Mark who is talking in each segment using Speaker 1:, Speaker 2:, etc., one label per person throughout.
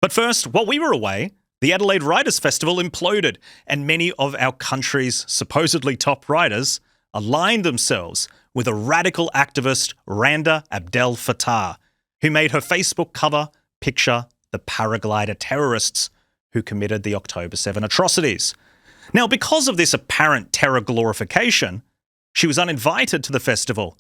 Speaker 1: But first, while we were away, the Adelaide Writers' Festival imploded, and many of our country's supposedly top writers aligned themselves with a radical activist, Randa Abdel Fattah, who made her Facebook cover picture the paraglider terrorists who committed the October 7 atrocities. Now, because of this apparent terror glorification, she was uninvited to the festival,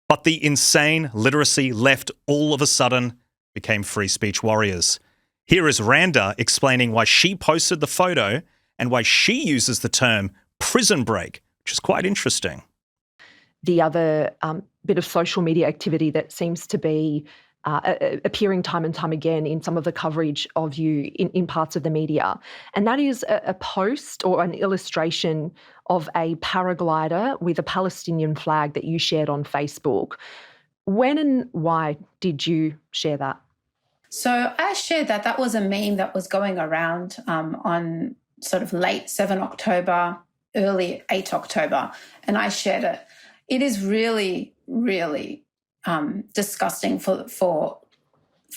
Speaker 1: but the insane literacy left all of a sudden became free speech warriors. Here is Randa explaining why she posted the photo and why she uses the term prison break, which is quite interesting.
Speaker 2: The other bit of social media activity that seems to be appearing time and time again in some of the coverage of you in parts of the media, and that is a post or an illustration of a paraglider with a Palestinian flag that you shared on Facebook. When and why did you share that?
Speaker 3: So I shared that was a meme that was going around on sort of late 7 October, early 8 October, and I shared it. It is really, really disgusting for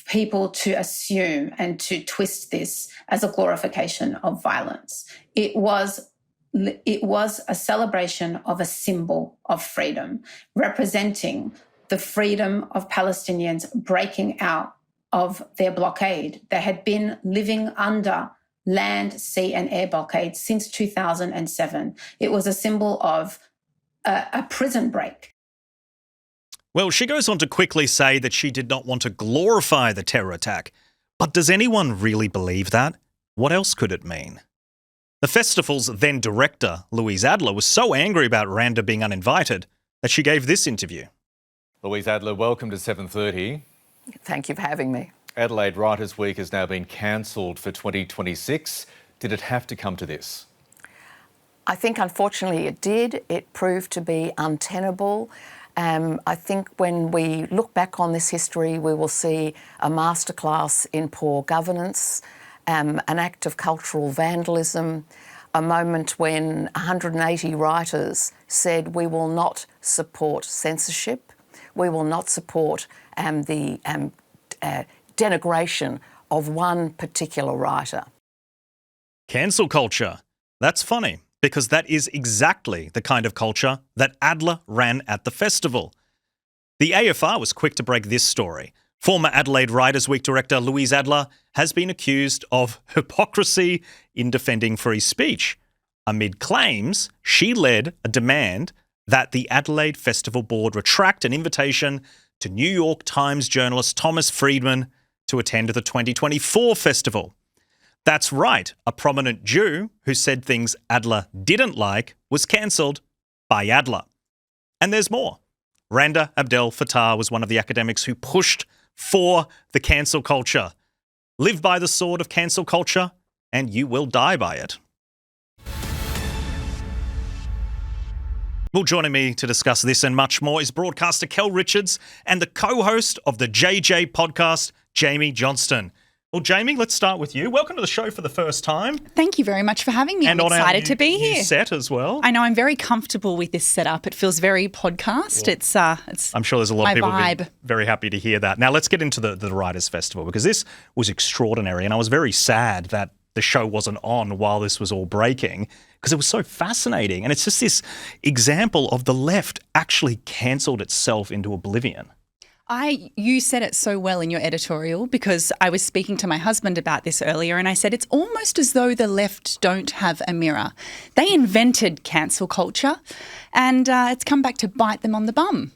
Speaker 3: people to assume and to twist this as a glorification of violence. It was a celebration of a symbol of freedom, representing the freedom of Palestinians breaking out of their blockade. They had been living under land, sea and air blockade since 2007. It was a symbol of a prison break.
Speaker 1: Well, she goes on to quickly say that she did not want to glorify the terror attack. But does anyone really believe that? What else could it mean? The festival's then director, Louise Adler, was so angry about Randa being uninvited that she gave this interview.
Speaker 4: Louise Adler, welcome to 7:30.
Speaker 5: Thank you for having me.
Speaker 4: Adelaide Writers' Week has now been cancelled for 2026. Did it have to come to this?
Speaker 5: I think unfortunately it did. It proved to be untenable. I think when we look back on this history, we will see a masterclass in poor governance, an act of cultural vandalism, a moment when 180 writers said we will not support censorship, we will not support the denigration of one particular writer.
Speaker 1: Cancel culture. That's funny, because that is exactly the kind of culture that Adler ran at the festival. The AFR was quick to break this story. Former Adelaide Writers' Week director Louise Adler has been accused of hypocrisy in defending free speech, amid claims she led a demand that the Adelaide Festival Board retract an invitation to New York Times journalist Thomas Friedman to attend the 2024 festival. That's right, a prominent Jew who said things Adler didn't like was cancelled by Adler. And there's more. Randa Abdel Fattah was one of the academics who pushed for the cancel culture. Live by the sword of cancel culture, and you will die by it. Well, joining me to discuss this and much more is broadcaster Kel Richards and the co-host of the JJ podcast, Jamie Johnston. Well, Jamie, let's start with you. Welcome to the show for the first time.
Speaker 6: Thank you very much for having me.
Speaker 1: And
Speaker 6: I'm excited to be here.
Speaker 1: Set as well.
Speaker 6: I know, I'm very comfortable with this setup. It feels very podcast.
Speaker 1: Well,
Speaker 6: it's
Speaker 1: I'm sure there's a lot of people
Speaker 6: vibe.
Speaker 1: Be very happy to hear that. Now, let's get into the Writers' Festival, because this was extraordinary, and I was very sad that the show wasn't on while this was all breaking, because it was so fascinating. And it's just this example of the left actually cancelled itself into oblivion.
Speaker 6: You said it so well in your editorial, because I was speaking to my husband about this earlier, and I said it's almost as though the left don't have a mirror. They invented cancel culture, and it's come back to bite them on the bum.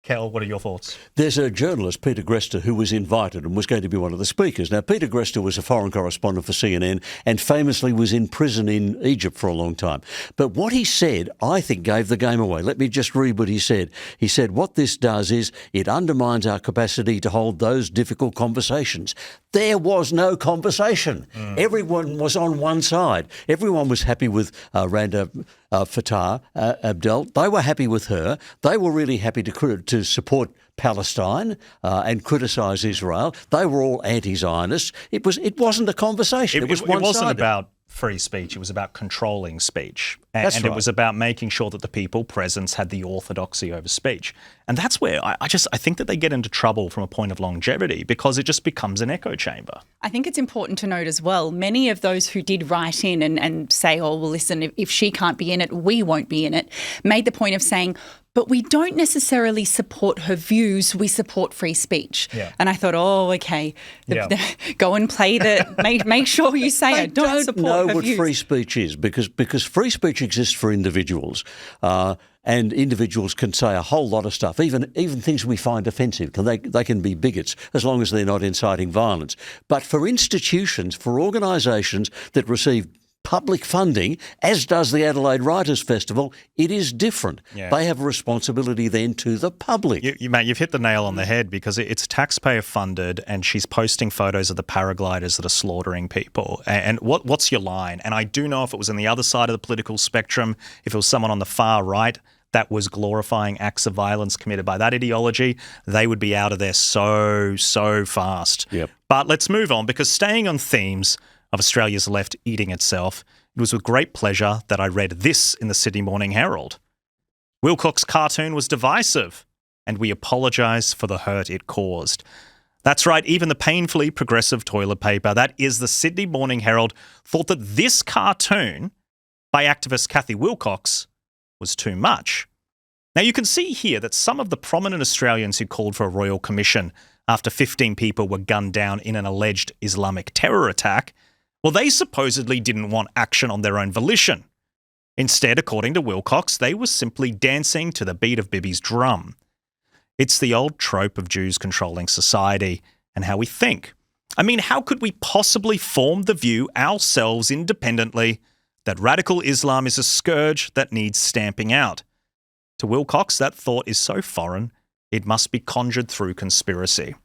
Speaker 1: Kel, what are your thoughts?
Speaker 7: There's a journalist, Peter Grester, who was invited and was going to be one of the speakers. Now, Peter Grester was a foreign correspondent for CNN and famously was in prison in Egypt for a long time. But what he said, I think, gave the game away. Let me just read what he said. He said, what this does is it undermines our capacity to hold those difficult conversations. There was no conversation. Everyone was on one side. Everyone was happy with Randa Fattah Abdel. They were happy with her. They were really happy to support Palestine and criticise Israel. They were all anti-Zionists. It wasn't a conversation. It was one-sided.
Speaker 1: It wasn't about free speech. It was about controlling speech.
Speaker 7: That's
Speaker 1: And
Speaker 7: right.
Speaker 1: it was about making sure that the people present had the orthodoxy over speech. And that's where I think that they get into trouble from a point of longevity, because it just becomes an echo chamber.
Speaker 6: I think it's important to note as well, many of those who did write in and say, oh, well, listen, if she can't be in it, we won't be in it, made the point of saying, but we don't necessarily support her views, we support free speech.
Speaker 1: Yeah.
Speaker 6: And I thought, oh, okay,
Speaker 1: Yeah.
Speaker 6: go and play make sure you say
Speaker 7: They
Speaker 6: it. Don't support
Speaker 7: know
Speaker 6: her
Speaker 7: what
Speaker 6: views.
Speaker 7: free speech is, because free speech exists for individuals, and individuals can say a whole lot of stuff, even things we find offensive. They can be bigots as long as they're not inciting violence. But for institutions, for organisations that receive public funding, as does the Adelaide Writers' Festival, it is different.
Speaker 1: Yeah.
Speaker 7: They have a responsibility then to the public.
Speaker 1: Mate, you've hit the nail on the head, because it's taxpayer funded, and she's posting photos of the paragliders that are slaughtering people. And what's your line? And I do know if it was on the other side of the political spectrum, if it was someone on the far right that was glorifying acts of violence committed by that ideology, they would be out of there so fast.
Speaker 7: Yep.
Speaker 1: But let's move on, because staying on themes of Australia's left eating itself, it was with great pleasure that I read this in the Sydney Morning Herald. Wilcox's cartoon was divisive, and we apologise for the hurt it caused. That's right, even the painfully progressive toilet paper, that is the Sydney Morning Herald, thought that this cartoon by activist Kathy Wilcox was too much. Now, you can see here that some of the prominent Australians who called for a royal commission after 15 people were gunned down in an alleged Islamic terror attack, well, they supposedly didn't want action on their own volition. Instead, according to Wilcox, they were simply dancing to the beat of Bibi's drum. It's the old trope of Jews controlling society and how we think. I mean, how could we possibly form the view ourselves independently that radical Islam is a scourge that needs stamping out? To Wilcox, that thought is so foreign, it must be conjured through conspiracy.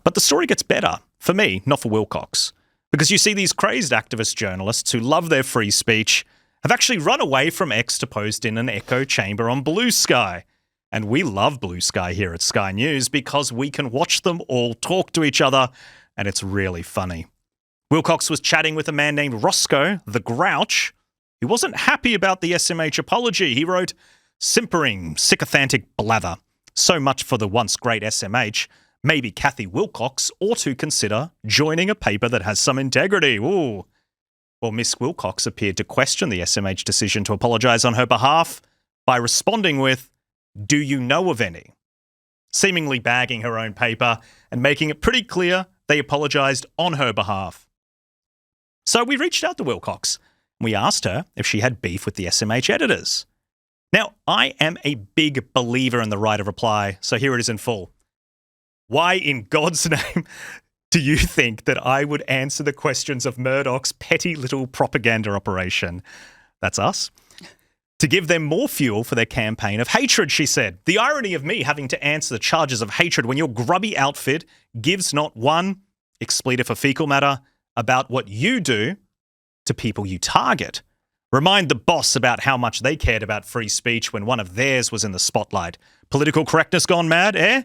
Speaker 1: But the story gets better, for me, not for Wilcox. Because you see, these crazed activist journalists who love their free speech have actually run away from X to post in an echo chamber on Blue Sky. And we love Blue Sky here at Sky News because we can watch them all talk to each other, and it's really funny. Wilcox was chatting with a man named Roscoe, the Grouch, who wasn't happy about the SMH apology. He wrote, "Simpering, sycophantic blather. So much for the once great SMH. Maybe Kathy Wilcox ought to consider joining a paper that has some integrity." Ooh. Well, Miss Wilcox appeared to question the SMH decision to apologise on her behalf by responding with, "Do you know of any?" Seemingly bagging her own paper and making it pretty clear they apologised on her behalf. So we reached out to Wilcox. We asked her if she had beef with the SMH editors. Now, I am a big believer in the right of reply, so here it is in full. Why in God's name do you think that I would answer the questions of Murdoch's petty little propaganda operation? That's us. To give them more fuel for their campaign of hatred, she said. The irony of me having to answer the charges of hatred when your grubby outfit gives not one expletive or fecal matter about what you do to people you target. Remind the boss about how much they cared about free speech when one of theirs was in the spotlight. Political correctness gone mad, eh?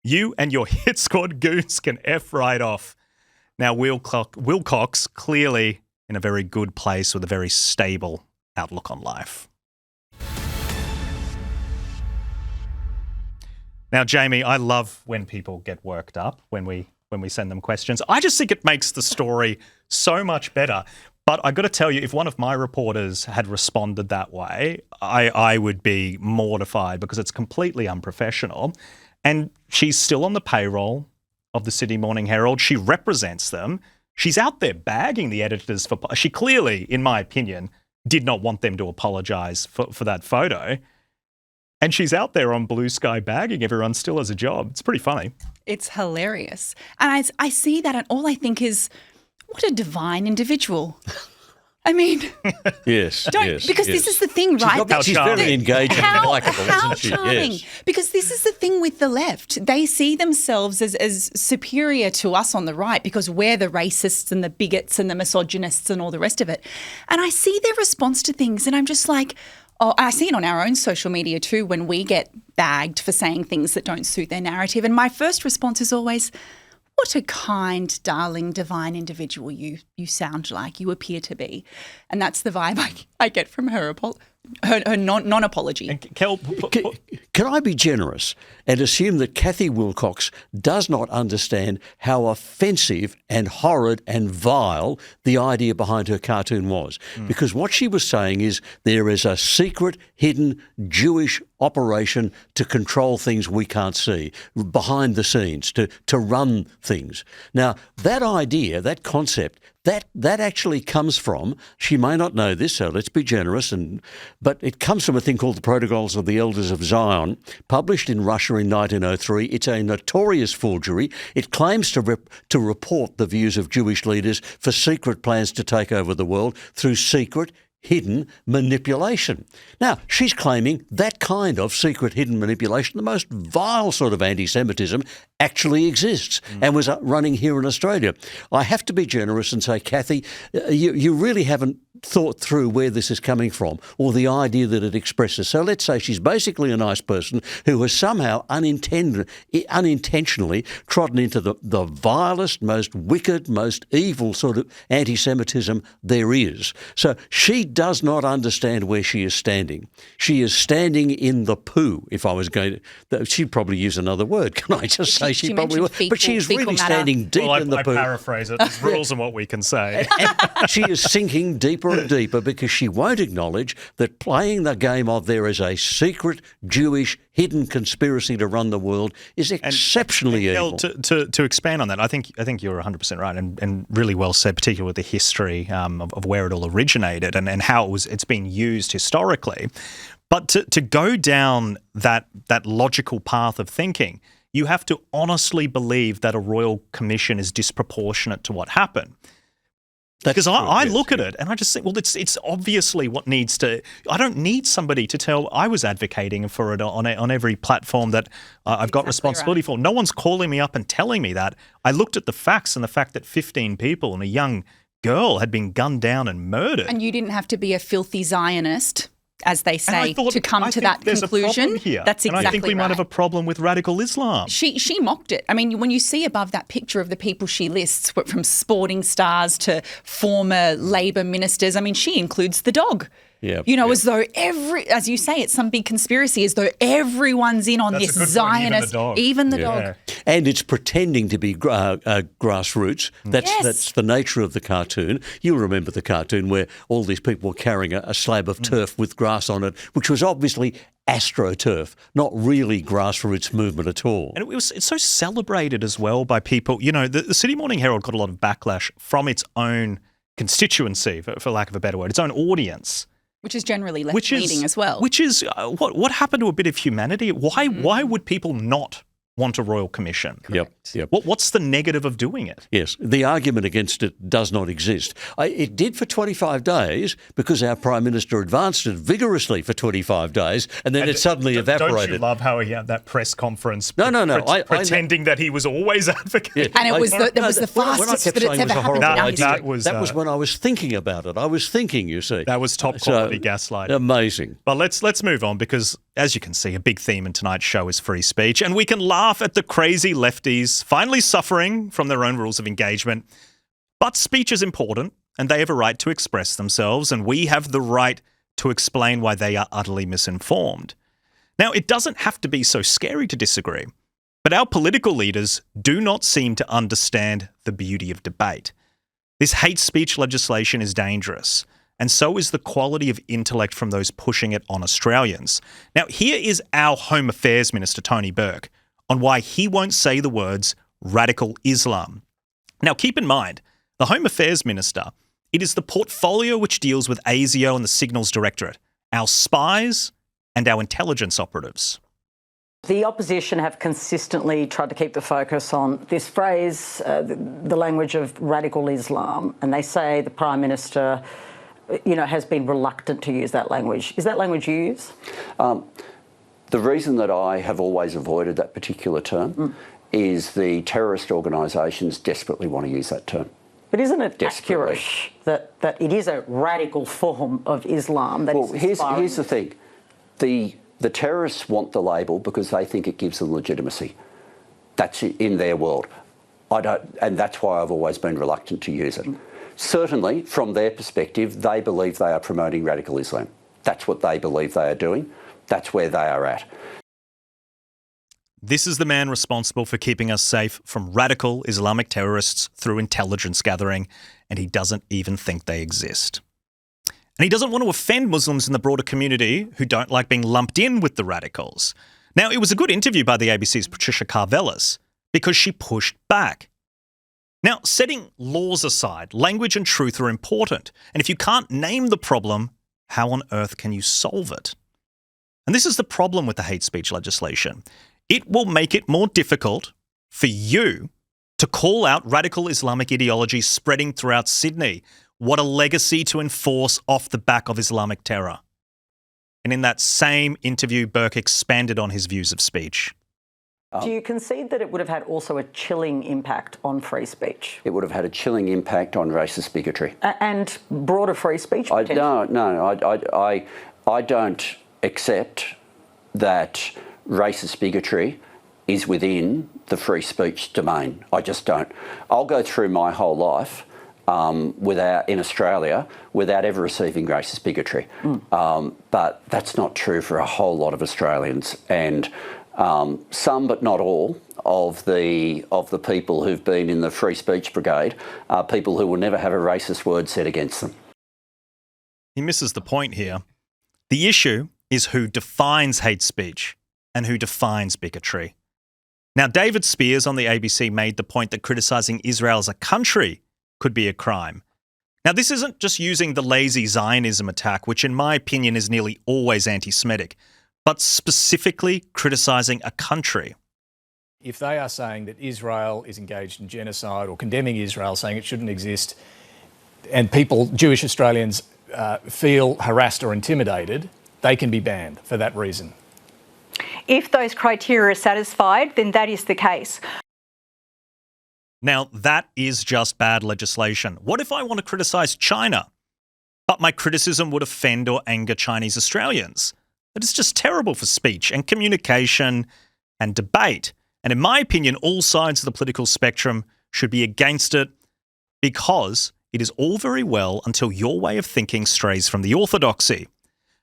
Speaker 1: You and your hit squad goons can F right off. Now, Wilcox clearly in a very good place with a very stable outlook on life. Now, Jamie, I love when people get worked up when we send them questions. I just think it makes the story so much better. But I got to tell you, if one of my reporters had responded that way, I would be mortified because it's completely unprofessional. And she's still on the payroll of the Sydney Morning Herald. She represents them. She's out there bagging the editors for... She clearly, in my opinion, did not want them to apologise for that photo. And she's out there on Blue Sky bagging everyone still has a job. It's pretty funny.
Speaker 6: It's hilarious. And I see that and all I think is, what a divine individual. I mean,
Speaker 7: yes,
Speaker 6: because this is the thing, right?
Speaker 7: She's very engaging and likeable,
Speaker 6: how
Speaker 7: isn't she?
Speaker 6: charming.
Speaker 7: Yes.
Speaker 6: Because this is the thing with the left. They see themselves as superior to us on the right because we're the racists and the bigots and the misogynists and all the rest of it. And I see their response to things and I'm just like, oh, I see it on our own social media too when we get bagged for saying things that don't suit their narrative. And my first response is always, what a kind, darling, divine individual you sound like, you appear to be. And that's the vibe I get from her non-apology.
Speaker 1: And Kel,
Speaker 7: Can I be generous and assume that Kathy Wilcox does not understand how offensive and horrid and vile the idea behind her cartoon was? Because what she was saying is there is a secret, hidden Jewish operation to control things we can't see, behind the scenes, to run things. Now, that idea, that concept, that actually comes from, she may not know this, so let's be generous, but it comes from a thing called the Protocols of the Elders of Zion, published in Russia in 1903. It's a notorious forgery. It claims to report the views of Jewish leaders for secret plans to take over the world through secret, hidden manipulation. Now, she's claiming that kind of secret, hidden manipulation, the most vile sort of anti-Semitism, actually exists and was running here in Australia. I have to be generous and say, Kathy, you really haven't thought through where this is coming from or the idea that it expresses. So let's say she's basically a nice person who has somehow unintentionally trodden into the vilest, most wicked, most evil sort of anti-Semitism there is. So she does not understand where she is standing. She is standing in the poo, if I was going to... She'd probably use another word. Can I just say she probably would? But she is really standing deep in the poo.
Speaker 1: I paraphrase it. There's rules on what we can say.
Speaker 7: And she is sinking deeper and deeper because she won't acknowledge that playing the game of there is a secret Jewish hidden conspiracy to run the world is exceptionally evil.
Speaker 1: To expand on that, I think you're 100% right and really well said, particularly with the history of where it all originated and how it's been used historically. But to go down that logical path of thinking, you have to honestly believe that a royal commission is disproportionate to what happened. Because I look at it and I just think, well, it's obviously what needs to. I don't need somebody to tell. I was advocating for it on every platform that I've got responsibility for. No one's calling me up and telling me that. I looked at the facts and the fact that 15 people and a young girl had been gunned down and murdered.
Speaker 6: And you didn't have to be a filthy Zionist, as they say, to come to that conclusion.
Speaker 1: Here.
Speaker 6: That's exactly right.
Speaker 1: And I think we might have a problem with radical Islam.
Speaker 6: She mocked it. I mean, when you see above that picture of the people she lists, from sporting stars to former Labor ministers, I mean, she includes the dog.
Speaker 7: Yeah,
Speaker 6: as though as you say, it's some big conspiracy, as though everyone's in on this Zionist, even the dog.
Speaker 7: And it's pretending to be grassroots. That's the nature of the cartoon. You'll remember the cartoon where all these people were carrying a slab of turf with grass on it, which was obviously AstroTurf, not really grassroots movement at all.
Speaker 1: And it's so celebrated as well by people. The Sydney Morning Herald got a lot of backlash from its own constituency, for lack of a better word, its own audience.
Speaker 6: Which is generally left-leaning as well.
Speaker 1: Which is what happened to a bit of humanity? Why would people not want a royal commission?
Speaker 7: Correct. Yep.
Speaker 1: What's the negative of doing it?
Speaker 7: Yes, the argument against it does not exist. It did for 25 days because our Prime Minister advanced it vigorously for 25 days and then it suddenly evaporated.
Speaker 1: Don't you love how he had that press conference
Speaker 7: pretending
Speaker 1: that he was always advocating?
Speaker 6: And it was the fastest that it's ever happened in our history.
Speaker 7: That was when I was thinking about it. I was thinking, you see.
Speaker 1: That was top quality gaslighting.
Speaker 7: Amazing.
Speaker 1: But let's move on because, as you can see, a big theme in tonight's show is free speech, and we can laugh at the crazy lefties finally suffering from their own rules of engagement. But speech is important, and they have a right to express themselves, and we have the right to explain why they are utterly misinformed. Now, it doesn't have to be so scary to disagree, but our political leaders do not seem to understand the beauty of debate. This hate speech legislation is dangerous, and so is the quality of intellect from those pushing it on Australians. Now, here is our Home Affairs Minister, Tony Burke, on why he won't say the words radical Islam. Now, keep in mind, the Home Affairs Minister, it is the portfolio which deals with ASIO and the Signals Directorate, our spies and our intelligence operatives.
Speaker 8: The opposition have consistently tried to keep the focus on this phrase, the language of radical Islam, and they say the Prime Minister, has been reluctant to use that language. Is that language used?
Speaker 9: The reason that I have always avoided that particular term is the terrorist organisations desperately want to use that term.
Speaker 8: But isn't it accurate that it is a radical form of Islam?
Speaker 9: Here's the thing. The terrorists want the label because they think it gives them legitimacy. That's in their world. I don't, and that's why I've always been reluctant to use it. Certainly, from their perspective, they believe they are promoting radical Islam. That's what they believe they are doing. That's where they are at.
Speaker 1: This is the man responsible for keeping us safe from radical Islamic terrorists through intelligence gathering, and he doesn't even think they exist. And he doesn't want to offend Muslims in the broader community who don't like being lumped in with the radicals. Now, it was a good interview by the ABC's Patricia Karvelas because she pushed back. Now, setting laws aside, language and truth are important. And if you can't name the problem, how on earth can you solve it? And this is the problem with the hate speech legislation. It will make it more difficult for you to call out radical Islamic ideology spreading throughout Sydney. What a legacy to enforce off the back of Islamic terror. And in that same interview, Burke expanded on his views of speech.
Speaker 8: Do you concede that it would have had also a chilling impact on free speech?
Speaker 9: It would have had a chilling impact on racist bigotry.
Speaker 8: And broader free speech?
Speaker 9: I don't accept that racist bigotry is within the free speech domain. I just don't. I'll go through my whole life in Australia without ever receiving racist bigotry. But that's not true for a whole lot of Australians. And some, but not all, of the people who've been in the free speech brigade are people who will never have a racist word said against them.
Speaker 1: He misses the point here. The issue is who defines hate speech and who defines bigotry. Now, David Spears on the ABC made the point that criticising Israel as a country could be a crime. Now, this isn't just using the lazy Zionism attack, which in my opinion is nearly always anti-Semitic, but specifically criticising a country.
Speaker 10: If they are saying that Israel is engaged in genocide or condemning Israel, saying it shouldn't exist, and Jewish Australians feel harassed or intimidated, they can be banned for that reason.
Speaker 11: If those criteria are satisfied, then that is the case.
Speaker 1: Now, that is just bad legislation. What if I want to criticise China, but my criticism would offend or anger Chinese Australians? That is just terrible for speech and communication and debate. And in my opinion, all sides of the political spectrum should be against it because it is all very well until your way of thinking strays from the orthodoxy.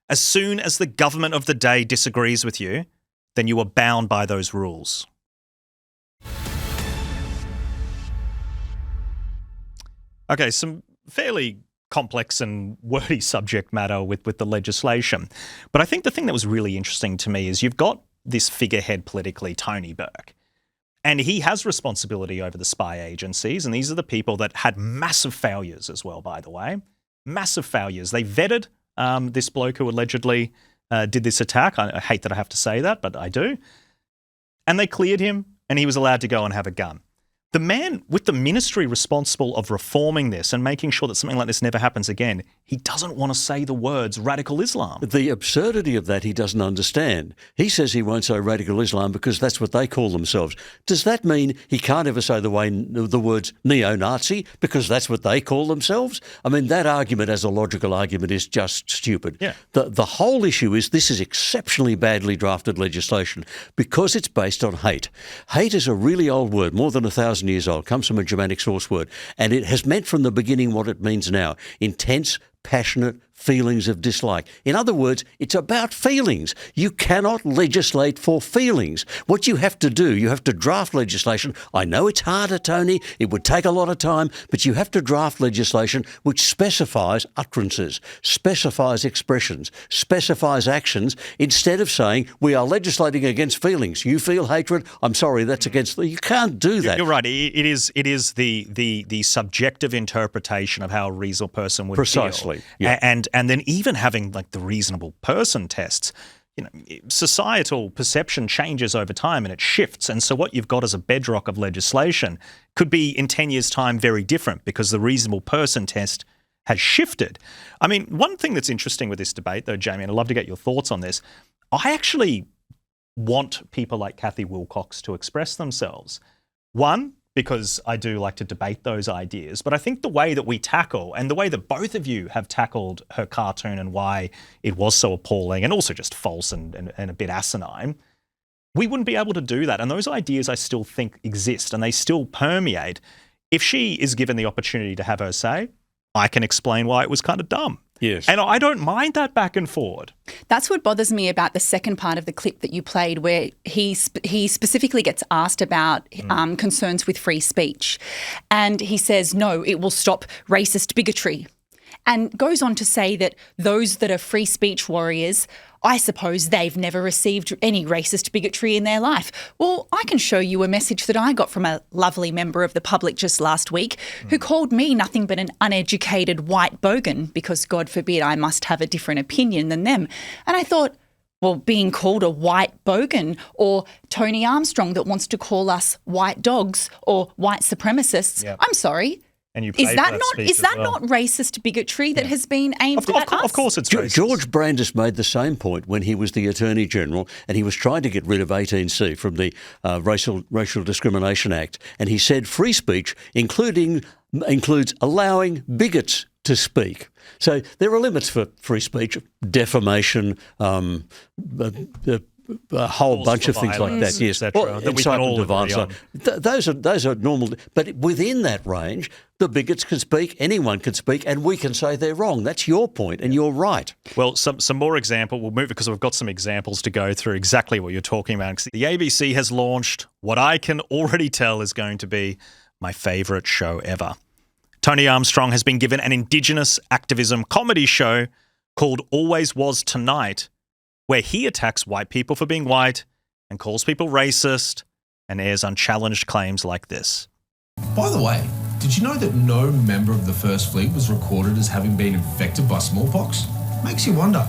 Speaker 1: As soon as the government of the day disagrees with you, then you are bound by those rules. Okay, some fairly complex and wordy subject matter with the legislation. But I think the thing that was really interesting to me is you've got this figurehead politically, Tony Burke, and he has responsibility over the spy agencies, and these are the people that had massive failures as well, by the way. Massive failures. They vetted this bloke who allegedly did this attack. I hate that I have to say that, but I do. And they cleared him, and he was allowed to go and have a gun. The man with the ministry responsible of reforming this and making sure that something like this never happens again, he doesn't want to say the words radical Islam.
Speaker 7: The absurdity of that he doesn't understand. He says he won't say radical Islam because that's what they call themselves. Does that mean he can't ever say the words neo-Nazi because that's what they call themselves? I mean, that argument as a logical argument is just stupid.
Speaker 1: Yeah.
Speaker 7: The whole issue is this is exceptionally badly drafted legislation because it's based on hate. Hate is a really old word, more than 1,000 years old, comes from a Germanic source word, and it has meant from the beginning what it means now: intense, passionate feelings of dislike. In other words, it's about feelings. You cannot legislate for feelings. What you have to do, you have to draft legislation. I know it's harder, Tony. It would take a lot of time, but you have to draft legislation which specifies utterances, specifies expressions, specifies actions, instead of saying, we are legislating against feelings. You feel hatred? I'm sorry, that's against... You can't do that.
Speaker 1: You're right. It is the subjective interpretation of how a reasonable person would feel.
Speaker 7: Precisely. Yeah.
Speaker 1: And then even having like the reasonable person tests, you know, societal perception changes over time and it shifts. And so what you've got as a bedrock of legislation could be in 10 years' time very different because the reasonable person test has shifted. I mean, one thing that's interesting with this debate, though, Jamie, and I'd love to get your thoughts on this, I actually want people like Kathy Wilcox to express themselves. One, because I do like to debate those ideas. But I think the way that we tackle, and the way that both of you have tackled her cartoon and why it was so appalling and also just false and a bit asinine, we wouldn't be able to do that. And those ideas I still think exist and they still permeate. If she is given the opportunity to have her say, I can explain why it was kind of dumb.
Speaker 7: Yes.
Speaker 1: And I don't mind that back and forward.
Speaker 6: That's what bothers me about the second part of the clip that you played, where he specifically gets asked about concerns with free speech. And he says, no, it will stop racist bigotry. And goes on to say that those that are free speech warriors, I suppose they've never received any racist bigotry in their life. Well, I can show you a message that I got from a lovely member of the public just last week who called me nothing but an uneducated white bogan because, God forbid, I must have a different opinion than them. And I thought, well, being called a white bogan, or Tony Armstrong that wants to call us white dogs or white supremacists, I'm sorry.
Speaker 1: And you
Speaker 6: is that not racist bigotry that has been aimed at us?
Speaker 1: Of course it's racist.
Speaker 7: George Brandis made the same point when he was the Attorney General, and he was trying to get rid of 18C from the Racial Discrimination Act. And he said free speech includes allowing bigots to speak. So there are limits for free speech, defamation, a whole bunch of things like that, yes,
Speaker 1: that we can all agree on.
Speaker 7: Those are normal, but within that range, the bigots can speak, anyone can speak, and we can say they're wrong. That's your point, and you're right.
Speaker 1: Well, some more example. We'll move because we've got some examples to go through exactly what you're talking about. The ABC has launched what I can already tell is going to be my favourite show ever. Tony Armstrong has been given an Indigenous activism comedy show called Always Was Tonight, where he attacks white people for being white and calls people racist and airs unchallenged claims like this.
Speaker 12: By the way, did you know that no member of the First Fleet was recorded as having been infected by smallpox? Makes you wonder,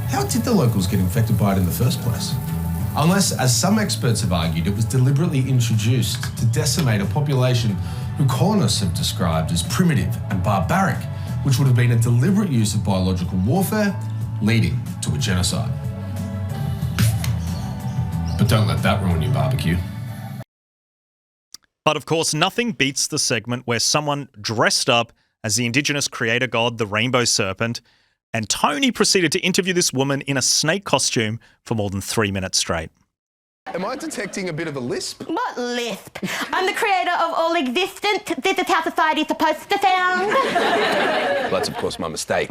Speaker 12: how did the locals get infected by it in the first place? Unless, as some experts have argued, it was deliberately introduced to decimate a population who colonists have described as primitive and barbaric, which would have been a deliberate use of biological warfare, leading to a genocide. But don't let that ruin your barbecue.
Speaker 1: But of course, nothing beats the segment where someone dressed up as the Indigenous creator god, the Rainbow Serpent, and Tony proceeded to interview this woman in a snake costume for more than 3 minutes straight.
Speaker 13: Am I detecting a bit of a lisp?
Speaker 14: What lisp? I'm the creator of all existence. This is how society's supposed to sound.
Speaker 13: Well, that's, of course, my mistake.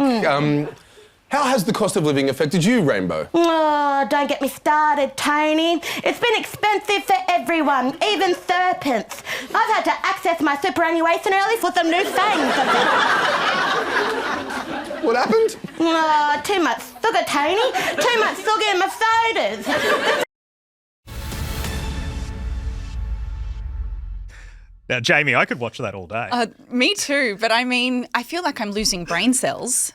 Speaker 13: How has the cost of living affected you, Rainbow?
Speaker 14: Oh, don't get me started, Tony. It's been expensive for everyone, even serpents. I've had to access my superannuation early for some new fangs.
Speaker 13: What happened?
Speaker 14: Oh, too much sugar, Tony. Too much sugar in my sodas.
Speaker 1: Now, Jamie, I could watch that all day.
Speaker 6: Me too, but I mean, I feel like I'm losing brain cells.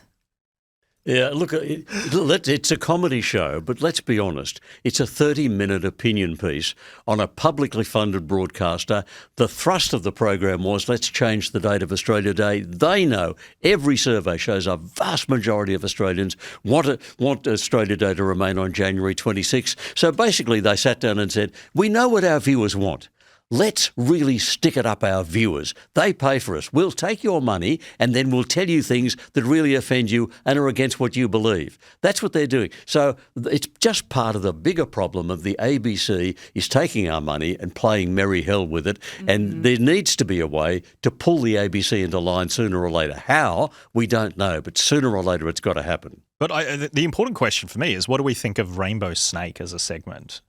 Speaker 7: Yeah, look, it's a comedy show, but let's be honest. It's a 30-minute opinion piece on a publicly funded broadcaster. The thrust of the program was, let's change the date of Australia Day. They know, every survey shows a vast majority of Australians want Australia Day to remain on January 26. So basically they sat down and said, we know what our viewers want. Let's really stick it up our viewers. They pay for us. We'll take your money and then we'll tell you things that really offend you and are against what you believe. That's what they're doing. So it's just part of the bigger problem of the ABC is taking our money and playing merry hell with it. Mm-hmm. And there needs to be a way to pull the ABC into line sooner or later. How? We don't know, but sooner or later it's got to happen.
Speaker 1: But the important question for me is, what do we think of Rainbow Snake as a segment?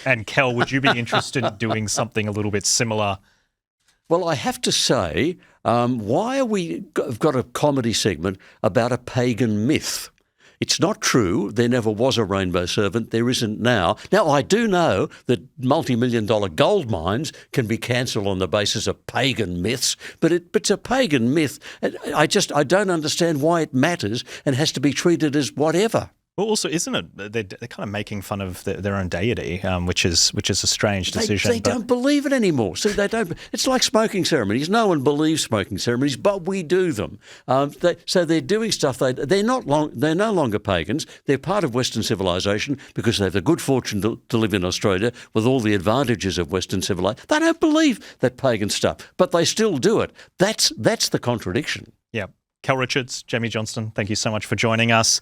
Speaker 1: And Kel, would you be interested in doing something a little bit similar?
Speaker 7: Well, I have to say, why are we got a comedy segment about a pagan myth? It's not true. There never was a rainbow serpent. There isn't now. Now, I do know that multi-million-dollar gold mines can be cancelled on the basis of pagan myths, but it's a pagan myth. I don't understand why it matters and has to be treated as whatever.
Speaker 1: Well, also, isn't it? They're kind of making fun of their own deity, which is a strange decision.
Speaker 7: They don't believe it anymore. See, they don't. It's like smoking ceremonies. No one believes smoking ceremonies, but we do them. So they're doing stuff. They're no longer pagans. They're part of Western civilization because they have the good fortune to live in Australia with all the advantages of Western civilization. They don't believe that pagan stuff, but they still do it. That's the contradiction.
Speaker 1: Yeah. Kel Richards, Jamie Johnston, thank you so much for joining us.